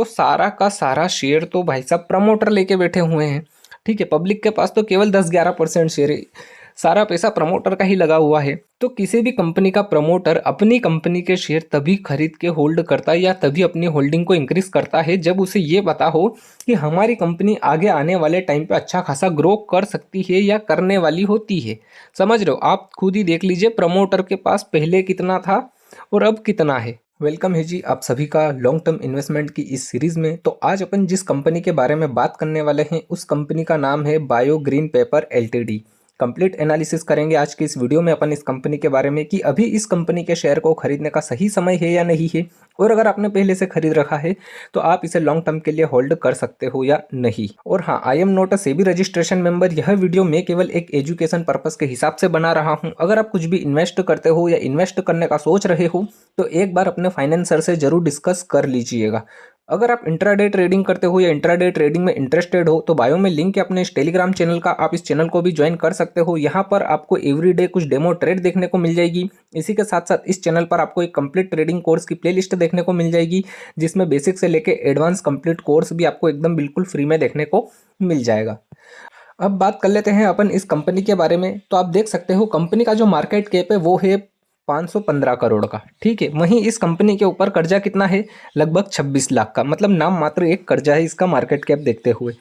तो सारा का सारा शेयर तो भाई साहब प्रमोटर लेके बैठे हुए हैं। ठीक है, पब्लिक के पास तो केवल 10-11% शेयर है, सारा पैसा प्रमोटर का ही लगा हुआ है। तो किसी भी कंपनी का प्रमोटर अपनी कंपनी के शेयर तभी खरीद के होल्ड करता है या तभी अपनी होल्डिंग को इंक्रीज करता है जब उसे ये पता हो कि हमारी कंपनी आगे आने वाले टाइम पे अच्छा खासा ग्रो कर सकती है या करने वाली होती है। समझ रहे हो, आप खुद ही देख लीजिए प्रमोटर के पास पहले कितना था और अब कितना है। वेलकम है जी आप सभी का लॉन्ग टर्म इन्वेस्टमेंट की इस सीरीज में। तो आज अपन जिस कंपनी के बारे में बात करने वाले हैं उस कंपनी का नाम है bio green pepper LTD. Complete analysis करेंगे आज की इस वीडियो में अपन इस कंपनी के बारे में कि अभी इस कंपनी के शेयर को खरीदने का सही समय है या नहीं है, और अगर आपने पहले से खरीद रखा है तो आप इसे लॉन्ग टर्म के लिए होल्ड कर सकते हो या नहीं। और हाँ, I am not a SEBI registration member. यह वीडियो मैं केवल एक एजुकेशन पर्पस के हिसाब से बना रहा हूँ। अगर आप कुछ भी इन्वेस्ट करते हो या इन्वेस्ट करने का सोच रहे हो तो एक बार अपने फाइनेंसर से जरूर डिस्कस कर लीजिएगा। अगर आप इंट्राडे ट्रेडिंग करते हो या इंट्राडे ट्रेडिंग में इंटरेस्टेड हो तो बायो में लिंक है अपने इस टेलीग्राम चैनल का, आप इस चैनल को भी ज्वाइन कर सकते हो। यहाँ पर आपको एवरीडे कुछ डेमो ट्रेड देखने को मिल जाएगी। इसी के साथ साथ इस चैनल पर आपको एक कंप्लीट ट्रेडिंग कोर्स की प्लेलिस्ट देखने को मिल जाएगी जिसमें बेसिक से लेके एडवांस कंप्लीट कोर्स भी आपको एकदम बिल्कुल फ्री में देखने को मिल जाएगा। अब बात कर लेते हैं अपन इस कंपनी के बारे में। तो आप देख सकते हो कंपनी का जो मार्केट कैप है वो है 515 करोड़ का। ठीक है, वहीं इस कंपनी के ऊपर कर्जा कितना है, लगभग 26 लाख का, मतलब नाम मात्र एक कर्जा है इसका मार्केट कैप देखते हुए।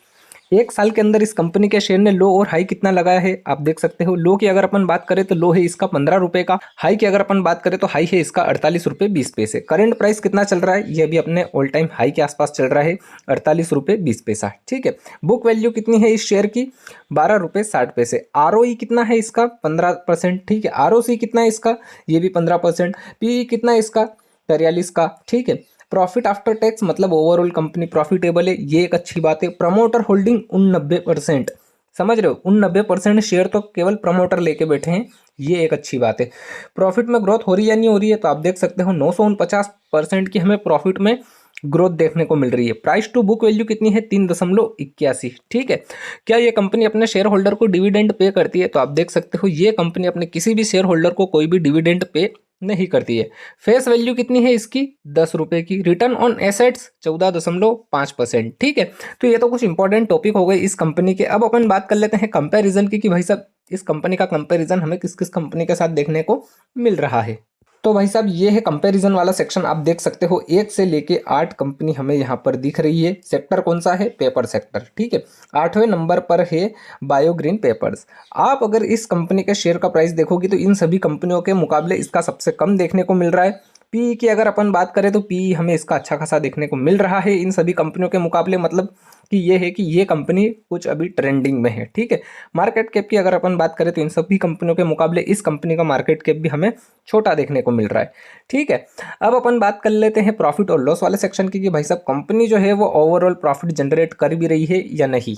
एक साल के अंदर इस कंपनी के शेयर ने लो और हाई कितना लगाया है आप देख सकते हो। लो की अगर अपन बात करें तो लो है इसका 15 रुपए का, हाई की अगर अपन बात करें तो हाई है इसका 48 रुपये 20 पैसे। करंट प्राइस कितना चल रहा है, ये भी अपने ऑल टाइम हाई के आसपास चल रहा है, 48 रुपये 20 पैसा। ठीक है, बुक वैल्यू कितनी है इस शेयर की, 12 रुपये 60 पैसे। ROE कितना है इसका, 15%। ठीक है, ROC कितना है इसका, ये भी 15%। PE कितना है इसका, 43 का। ठीक है, प्रॉफिट आफ्टर टैक्स मतलब ओवरऑल कंपनी प्रॉफिटेबल है, ये एक अच्छी बात है। प्रमोटर होल्डिंग 89%, समझ रहे हो, 89% शेयर तो केवल प्रमोटर लेके बैठे हैं, ये एक अच्छी बात है। प्रॉफिट में ग्रोथ हो रही है या नहीं हो रही है, तो आप देख सकते हो 949% की हमें प्रॉफिट में ग्रोथ देखने को मिल रही है। प्राइस टू बुक वैल्यू कितनी है, 3.81। ठीक है, क्या ये कंपनी अपने शेयर होल्डर को डिविडेंड पे करती है, तो आप देख सकते हो ये कंपनी अपने किसी भी शेयर होल्डर को कोई भी डिविडेंड पे नहीं करती है। फेस वैल्यू कितनी है इसकी, 10 रुपए की। Return on assets 14.5%। ठीक है, तो ये तो कुछ इंपॉर्टेंट टॉपिक हो गए इस कंपनी के। अब अपन बात कर लेते हैं कंपैरिजन की कि भाई साहब इस कंपनी का कंपैरिजन हमें किस किस कंपनी के साथ देखने को मिल रहा है। तो भाई साहब ये है कंपैरिजन वाला सेक्शन, आप देख सकते हो 1 से लेके 8 कंपनी हमें यहाँ पर दिख रही है। सेक्टर कौन सा है, पेपर सेक्टर। ठीक है, 8वें नंबर पर है बायो ग्रीन पेपर्स। आप अगर इस कंपनी के शेयर का प्राइस देखोगे तो इन सभी कंपनियों के मुकाबले इसका सबसे कम देखने को मिल रहा है। पीई की अगर अपन बात करें तो पीई हमें इसका अच्छा खासा देखने को मिल रहा है इन सभी कंपनियों के मुकाबले, मतलब कि ये है कि ये कंपनी कुछ अभी ट्रेंडिंग में है। ठीक है, मार्केट कैप की अगर अपन बात करें तो इन सभी कंपनियों के मुकाबले इस कंपनी का मार्केट कैप भी हमें छोटा देखने को मिल रहा है। ठीक है, अब अपन बात कर लेते हैं प्रॉफिट और लॉस वाले सेक्शन की कि भाई साहब कंपनी जो है वो ओवरऑल प्रॉफिट जनरेट कर भी रही है या नहीं।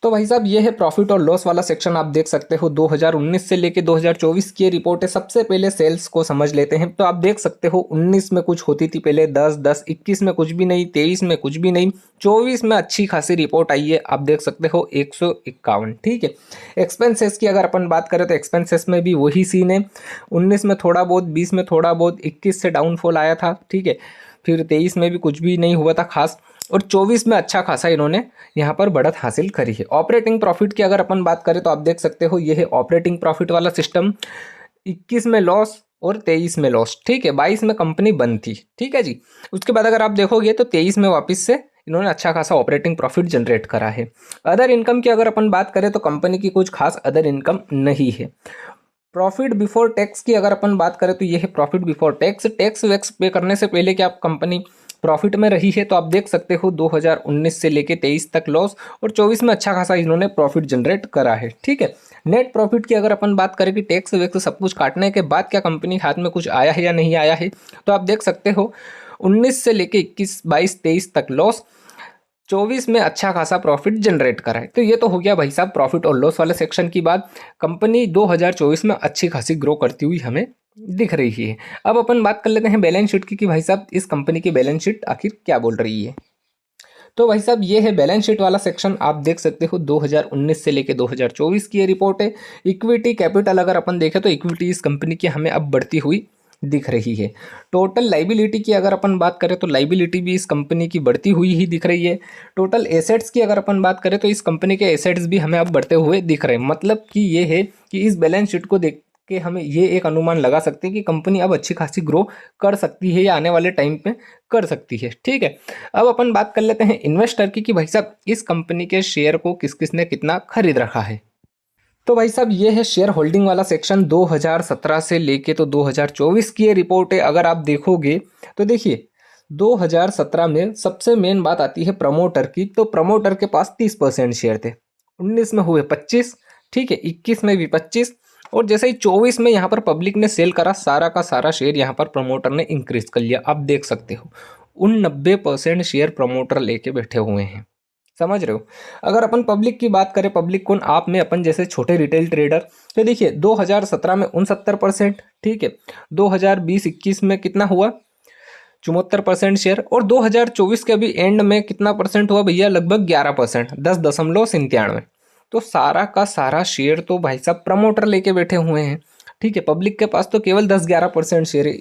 तो भाई साहब ये है प्रॉफिट और लॉस वाला सेक्शन, आप देख सकते हो 2019 से लेके 2024 की रिपोर्ट है। सबसे पहले सेल्स को समझ लेते हैं। तो आप देख सकते हो 19 में कुछ होती थी पहले 10, 21 में कुछ भी नहीं, 23 में कुछ भी नहीं, 24 में अच्छी खासी रिपोर्ट आई है, आप देख सकते हो 151। ठीक है, एक्सपेंसेस की अगर अपन बात करें तो एक्सपेंसेस में भी वही सीन है, 19 में थोड़ा बहुत, 20 में थोड़ा बहुत, 21 से डाउनफॉल आया था। ठीक है, फिर 23 में भी कुछ भी नहीं हुआ था खास, और 24 में अच्छा खासा इन्होंने यहाँ पर बढ़त हासिल करी है। ऑपरेटिंग प्रॉफिट की अगर अपन बात करें तो आप देख सकते हो ये है ऑपरेटिंग प्रॉफिट वाला सिस्टम, 21 में लॉस और 23 में लॉस। ठीक है, 22 में कंपनी बंद थी। ठीक है जी, उसके बाद अगर आप देखोगे तो 23 में वापस से इन्होंने अच्छा खासा ऑपरेटिंग प्रॉफिट जनरेट करा है। अदर इनकम की अगर अपन बात करें तो कंपनी की कुछ खास अदर इनकम नहीं है। प्रॉफिट बिफोर टैक्स की अगर अपन बात करें तो ये है profit before tax, tax wax पे करने से पहले क्या कंपनी प्रॉफिट में रही है। तो आप देख सकते हो 2019 से लेके 23 तक लॉस और 24 में अच्छा खासा इन्होंने प्रॉफिट जनरेट करा है। ठीक है, नेट प्रॉफिट की अगर अपन बात करें कि टैक्स वैक्स सब कुछ काटने के बाद क्या कंपनी हाथ में कुछ आया है या नहीं आया है, तो आप देख सकते हो 19 से लेके 21, 22, 23 तक लॉस, 24 में अच्छा खासा प्रॉफिट जनरेट करा है। तो ये तो हो गया भाई साहब प्रॉफिट और लॉस वाले सेक्शन की बात। कंपनी 2024 में अच्छी खासी ग्रो करती हुई हमें दिख रही है। अब अपन बात कर लेते हैं बैलेंस शीट की कि भाई साहब इस कंपनी की बैलेंस शीट आखिर क्या बोल रही है। तो भाई साहब ये है बैलेंस शीट वाला सेक्शन, आप देख सकते हो 2019 से लेके 2024 की ये रिपोर्ट है। इक्विटी कैपिटल अगर अपन देखें तो इक्विटी इस कंपनी की हमें अब बढ़ती हुई दिख रही है। टोटल लाइबिलिटी की अगर अपन बात करें तो लाइबिलिटी भी इस कंपनी की बढ़ती हुई ही दिख रही है। टोटल एसेट्स की अगर अपन बात करें तो इस कंपनी के एसेट्स भी हमें अब बढ़ते हुए दिख रहे हैं। मतलब कि ये है कि इस बैलेंस शीट को देख के हमें ये एक अनुमान लगा सकते हैं कि कंपनी अब अच्छी खासी ग्रो कर सकती है या आने वाले टाइम पे कर सकती है। ठीक है, अब अपन बात कर लेते हैं इन्वेस्टर की कि भाई साहब इस कंपनी के शेयर को किस किस ने कितना खरीद रखा है। तो भाई साहब ये है शेयर होल्डिंग वाला सेक्शन 2017 से लेके तो 2024 की ये रिपोर्ट है। अगर आप देखोगे तो देखिए 2017 में सबसे मेन बात आती है प्रमोटर की। तो प्रमोटर के पास 30% शेयर थे, 19 में हुए 25, ठीक है, 21 में भी 25, और जैसे ही 24 में यहाँ पर पब्लिक ने सेल करा सारा का सारा शेयर यहाँ पर प्रमोटर ने इंक्रीज कर लिया। आप देख सकते हो उन 90% शेयर प्रमोटर लेके बैठे हुए हैं। समझ रहे हो। अगर अपन पब्लिक की बात करें, पब्लिक कौन, आप में अपन जैसे छोटे रिटेल ट्रेडर, तो देखिए 2017 में 69%, ठीक है, 2020-21 में कितना हुआ 74% शेयर, और 2024 के अभी एंड में कितना परसेंट हुआ भैया, लगभग 11%, 10.97। तो सारा का सारा शेयर तो भाई साहब प्रमोटर लेके बैठे हुए हैं। ठीक है, पब्लिक के पास तो केवल 10-11% शेयर है,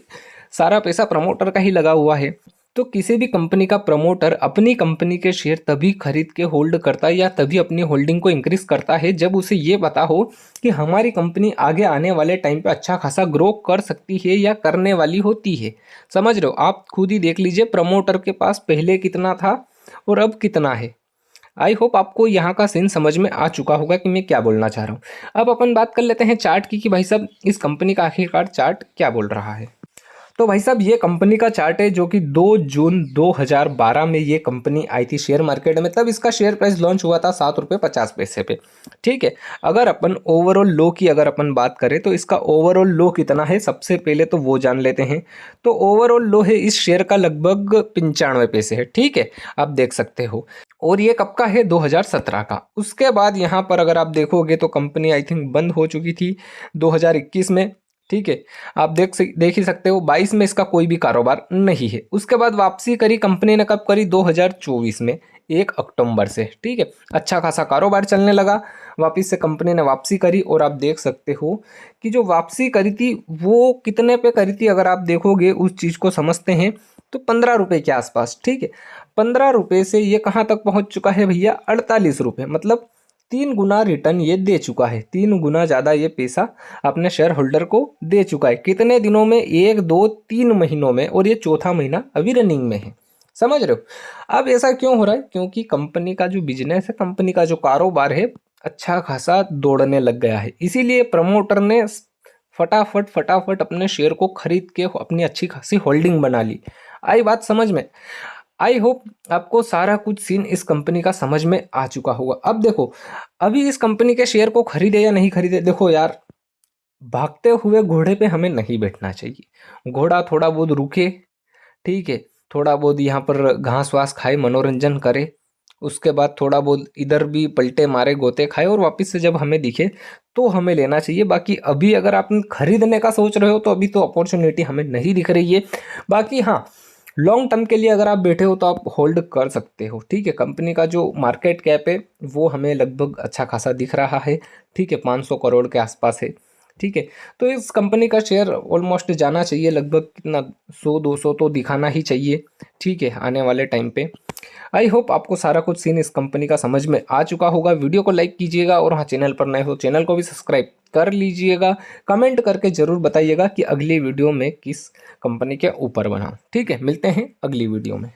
सारा पैसा प्रमोटर का ही लगा हुआ है। तो किसी भी कंपनी का प्रमोटर अपनी कंपनी के शेयर तभी खरीद के होल्ड करता है या तभी अपनी होल्डिंग को इंक्रीज करता है जब उसे ये पता हो कि हमारी कंपनी आगे आने वाले टाइम पे अच्छा खासा ग्रो कर सकती है या करने वाली होती है। समझ रहे हो, आप खुद ही देख लीजिए प्रमोटर के पास पहले कितना था और अब कितना है। आई होप आपको यहाँ का सीन समझ में आ चुका होगा कि मैं क्या बोलना चाह रहा हूँ। अब अपन बात कर लेते हैं चार्ट की कि भाई साहब इस कंपनी का आखिरकार चार्ट क्या बोल रहा है। तो भाई साहब ये कंपनी का चार्ट है जो कि 2 जून 2012 में ये कंपनी आई थी शेयर मार्केट में। तब इसका शेयर प्राइस लॉन्च हुआ था 7 रुपये 50 पैसे पे। ठीक है, अगर अपन ओवरऑल लो की अगर अपन बात करें तो इसका ओवरऑल लो कितना है सबसे पहले तो वो जान लेते हैं। तो ओवरऑल लो है इस शेयर का लगभग 95 पैसे है। ठीक है, आप देख सकते हो, और ये कब का है 2017 का। उसके बाद यहाँ पर अगर आप देखोगे तो कंपनी आई थिंक बंद हो चुकी थी 2021 में। ठीक है, आप देख ही सकते हो 22 में इसका कोई भी कारोबार नहीं है। उसके बाद वापसी करी कंपनी ने, कब करी 2024 में 1 अक्टूबर से। ठीक है, अच्छा खासा कारोबार चलने लगा, वापस से कंपनी ने वापसी करी, और आप देख सकते हो कि जो वापसी करी थी वो कितने पे करी थी। अगर आप देखोगे उस चीज़ को समझते हैं तो 15 रुपये के आसपास। ठीक है, 15 रुपये से ये कहाँ तक पहुँच चुका है भैया, 48 रुपये, मतलब 3 गुना रिटर्न ये दे चुका है, 3 गुना ज़्यादा ये पैसा अपने शेयर होल्डर को दे चुका है। कितने दिनों में, 1 2 3 महीनों में, और ये चौथा महीना अभी रनिंग में है। समझ रहे हो। अब ऐसा क्यों हो रहा है, क्योंकि कंपनी का जो बिजनेस है, कंपनी का जो कारोबार है अच्छा खासा दौड़ने लग गया है। इसीलिए प्रमोटर ने फटाफट फटाफट अपने शेयर को खरीद के अपनी अच्छी खासी होल्डिंग बना ली। आई बात समझ में। आई होप आपको सारा कुछ सीन इस कंपनी का समझ में आ चुका होगा। अब देखो अभी इस कंपनी के शेयर को खरीदे या नहीं खरीदे, देखो यार भागते हुए घोड़े पे हमें नहीं बैठना चाहिए। घोड़ा थोड़ा बहुत रुके, ठीक है, थोड़ा बहुत यहाँ पर घास वास खाए, मनोरंजन करे, उसके बाद थोड़ा बहुत इधर भी पलटे मारे, गोते खाए, और वापस से जब हमें दिखे तो हमें लेना चाहिए। बाकी अभी अगर आप खरीदने का सोच रहे हो तो अभी तो अपॉर्चुनिटी हमें नहीं दिख रही है। बाकी हाँ, लॉन्ग टर्म के लिए अगर आप बैठे हो तो आप होल्ड कर सकते हो। ठीक है, कंपनी का जो मार्केट कैप है वो हमें लगभग अच्छा खासा दिख रहा है। ठीक है, 500 करोड़ के आसपास है। ठीक है, तो इस कंपनी का शेयर ऑलमोस्ट जाना चाहिए, लगभग कितना 100-200 तो दिखाना ही चाहिए। ठीक है, आने वाले टाइम पे। आई होप आपको सारा कुछ सीन इस कंपनी का समझ में आ चुका होगा। वीडियो को लाइक कीजिएगा, और हाँ, चैनल पर नए हो चैनल को भी सब्सक्राइब कर लीजिएगा। कमेंट करके ज़रूर बताइएगा कि अगली वीडियो में किस कंपनी के ऊपर बनाऊं। ठीक है, मिलते हैं अगली वीडियो में।